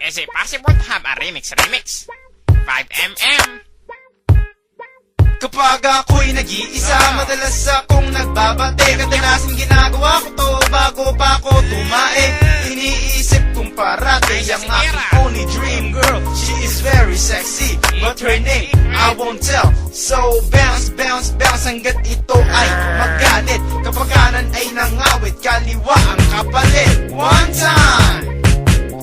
Is it possible to have a remix? 5mm. Kapag ako'y nag-iisa, madalas akong nagbabate. Kadalasan ginagawa ko to bago pa ako tumae. Iniisip kong parati ang aking only dream girl. She is very sexy, but her name I won't tell. So bounce, bounce, bounce hanggat ito ay magalit. Kapag kanan ay nangawit, kaliwa ang kapalit. One time!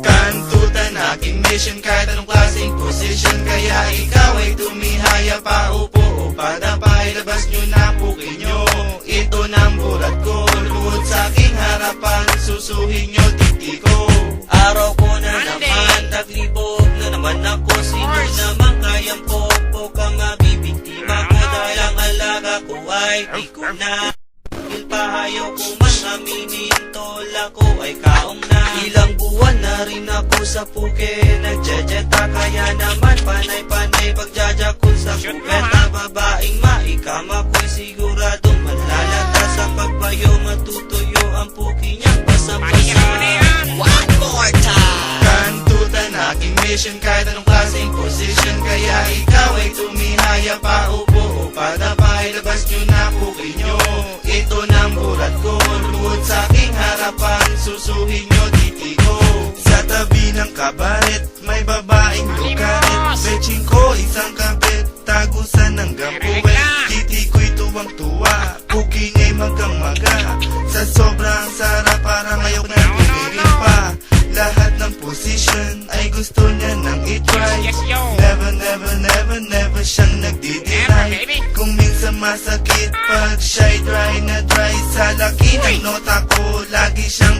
Kantutan aking mission kahit anong klaseng position. Kaya ikaw ay tumihaya pa, upo o padapay. Labas nyo na pukin nyo, ito ng bulat ko. Lumuhod sa aking harapan, susuhin nyo titi ko. Araw ko na naman, taglibog na naman ako. Sino naman kayang pokpok ang mabibiktima ko? Dahil ang alaga ko ay di ko na pahayaw ko man aminin, tola ko ay kaong na. Ilang buwan na rin ako sa puke, nagjajeta. Kaya naman panay-panay pagjajakul sa kupeta. Babaeng maikama ko'y siguradong malalata. Sa pagpayo matutuyo ang puki niyang basang-basa. One more time! Kantutan aking mission kahit anong klaseng position. Kaya ikaw ay tumihaya pa, upo o padapay. Labas nyo na puki nyo, ito ng bulat ko. Lumuhod sa aking harapan, susuhin nyo titi ko. Sa tabi ng kabaret, may babaeng lukaret. Betching ko isang kapit, tagusan ng gampuwet. Titi ko'y tuwang-tuwa, puki niya'y magang-maga. Sa sobrang sarap, parang ayok na tumigil pa. Lahat ng position ay gusto niya nang itry. Never, never, never, never siyang nagdi-deny. Kung minsan masakit pag shy, dry na dry. Sa laki ng nota ko, lagi siyang